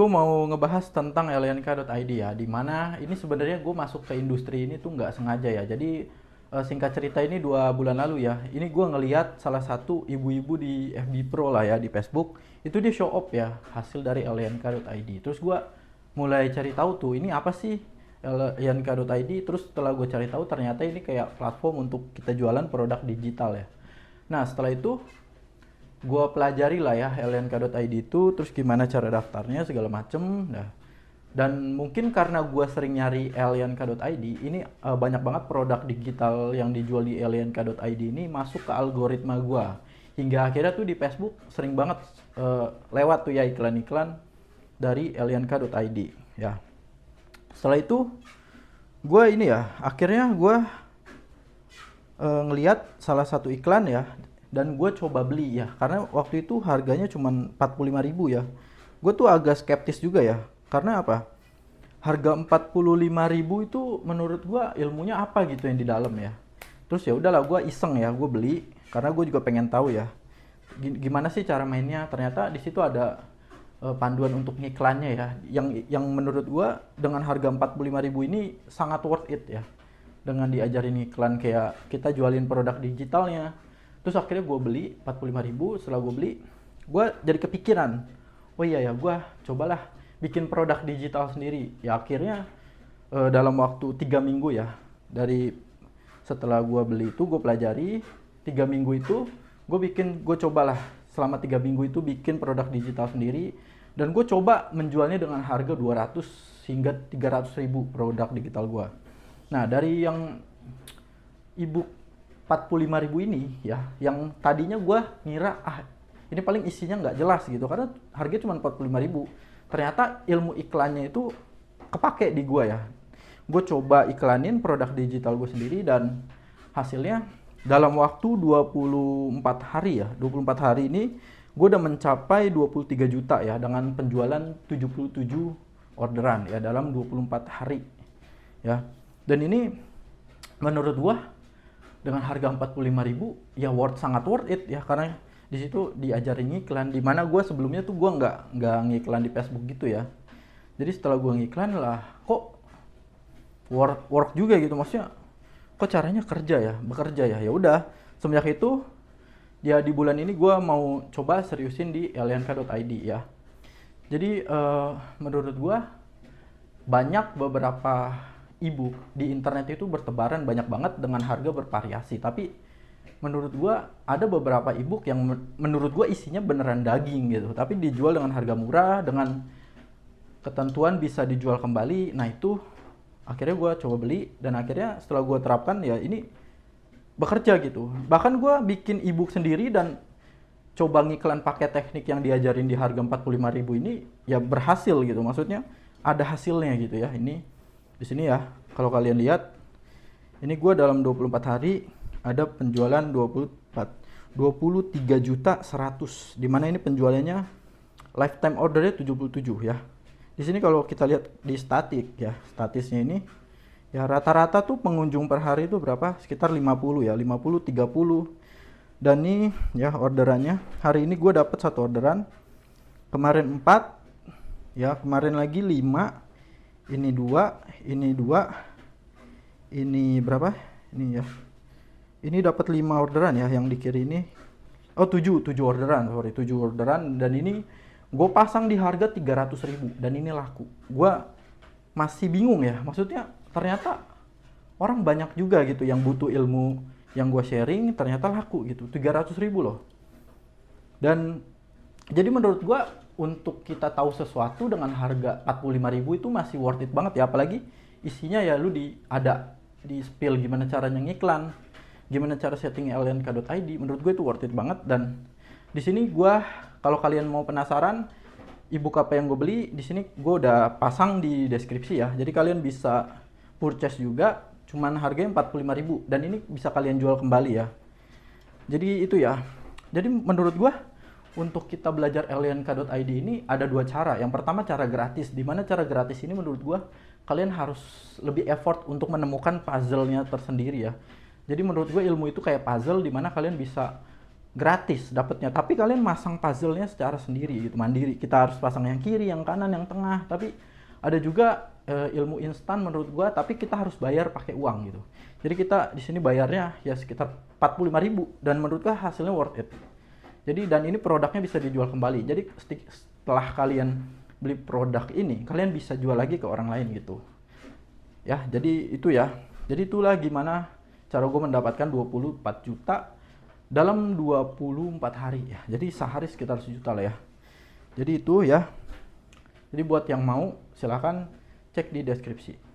Gue mau ngebahas tentang lnk.id ya, dimana ini sebenarnya gue masuk ke industri ini tuh nggak sengaja ya. Jadi singkat cerita ini 2 bulan lalu ya, ini gue ngeliat salah satu ibu-ibu di FB Pro lah ya di Facebook, itu dia show up ya hasil dari lnk.id. Terus gue mulai cari tahu tuh ini apa sih lnk.id. Terus setelah gue cari tahu ternyata ini kayak platform untuk kita jualan produk digital ya. Nah setelah itu gue pelajari lah ya lnk.id itu, terus gimana cara daftarnya segala macem. Nah, dan mungkin karena gue sering nyari lnk.id ini, banyak banget produk digital yang dijual di lnk.id ini masuk ke algoritma gue, hingga akhirnya tuh di Facebook sering banget lewat tuh ya iklan-iklan dari lnk.id ya. Setelah itu gue ini ya akhirnya gue ngelihat salah satu iklan ya, dan gue coba beli ya karena waktu itu harganya cuma 45.000 ya. Gue tuh agak skeptis juga ya, karena apa, harga 45.000 itu menurut gue ilmunya apa gitu yang di dalam ya. Terus ya udahlah, gue iseng ya, gue beli karena gue juga pengen tahu ya gimana sih cara mainnya. Ternyata di situ ada panduan untuk ngiklannya ya, yang menurut gue dengan harga 45.000 ini sangat worth it ya, dengan diajarin iklan kayak kita jualin produk digitalnya. Terus akhirnya gue beli 45.000. Setelah gue beli, gue jadi kepikiran, oh iya ya, gue cobalah bikin produk digital sendiri ya. Akhirnya dalam waktu 3 minggu ya, dari setelah gue beli itu gue pelajari 3 minggu itu, gue cobalah selama 3 minggu itu bikin produk digital sendiri. Dan gue coba menjualnya dengan harga 200 hingga 300 ribu produk digital gue. Nah dari yang ebook 45.000 ini ya, yang tadinya gue ngira ini paling isinya nggak jelas gitu karena harganya cuma 45.000, ternyata ilmu iklannya itu kepake di gue ya. Gue coba iklanin produk digital gue sendiri, dan hasilnya dalam waktu 24 hari ya, 24 hari ini gue udah mencapai 23 juta ya, dengan penjualan 77 orderan ya dalam 24 hari ya. Dan ini menurut gue dengan harga 45.000 ya sangat worth it ya, karena di situ diajarin ngiklan, di mana gue sebelumnya tuh gue nggak ngiklan di Facebook gitu ya. Jadi setelah gue ngiklan lah, kok work juga gitu, maksudnya kok caranya bekerja ya. Ya udah, semenjak itu ya di bulan ini gue mau coba seriusin di lnk.id ya. Jadi menurut gue banyak beberapa ebook di internet itu bertebaran banyak banget dengan harga bervariasi, tapi menurut gua ada beberapa ebook yang menurut gua isinya beneran daging gitu, tapi dijual dengan harga murah, dengan ketentuan bisa dijual kembali. Nah itu akhirnya gua coba beli, dan akhirnya setelah gua terapkan ya ini bekerja gitu. Bahkan gua bikin ebook sendiri dan coba ngiklan pakai teknik yang diajarin di harga 45.000 ini ya berhasil gitu, maksudnya ada hasilnya gitu ya. Ini di sini ya, kalau kalian lihat ini gue dalam 24 hari ada penjualan 23 juta 100, dimana ini penjualannya lifetime ordernya 77 ya. Di sini kalau kita lihat di statisnya ini ya, rata-rata tuh pengunjung per hari itu berapa, sekitar 50 ya, 50 30. Dan nih ya orderannya, hari ini gue dapat satu orderan, kemarin 4 ya, kemarin lagi 5, ini 2, ini berapa ini ya, ini dapat 5 orderan ya yang di kiri ini. Oh 7 orderan, sorry, 7 orderan. Dan ini gue pasang di harga 300.000 dan ini laku. Gue masih bingung ya, maksudnya ternyata orang banyak juga gitu yang butuh ilmu yang gue sharing, ternyata laku gitu, 300.000 loh. Dan jadi menurut gue untuk kita tahu sesuatu dengan harga 45.000 itu masih worth it banget ya, apalagi isinya ya lu ada di spill gimana caranya ngiklan, gimana cara setting lnk.id. Menurut gue itu worth it banget. Dan di sini gue, kalau kalian mau penasaran ebook apa yang gue beli, di sini gue udah pasang di deskripsi ya. Jadi kalian bisa purchase juga, cuman harganya 45.000 dan ini bisa kalian jual kembali ya. Jadi itu ya. Jadi menurut gue untuk kita belajar lnk.id ini ada 2 cara. Yang pertama cara gratis, dimana cara gratis ini menurut gue kalian harus lebih effort untuk menemukan puzzle-nya tersendiri ya. Jadi menurut gue ilmu itu kayak puzzle, dimana kalian bisa gratis dapatnya, tapi kalian masang puzzle-nya secara sendiri gitu, mandiri. Kita harus pasang yang kiri, yang kanan, yang tengah. Tapi ada juga ilmu instan menurut gua, tapi kita harus bayar pakai uang gitu. Jadi kita di sini bayarnya ya sekitar 45.000 dan menurut gua hasilnya worth it. Jadi dan ini produknya bisa dijual kembali. Jadi setelah kalian beli produk ini, kalian bisa jual lagi ke orang lain gitu. Ya, jadi itu ya. Jadi itulah gimana cara gue mendapatkan 24 juta dalam 24 hari ya. Jadi sehari sekitar sejuta lah ya. Jadi itu ya. Jadi buat yang mau silahkan cek di deskripsi.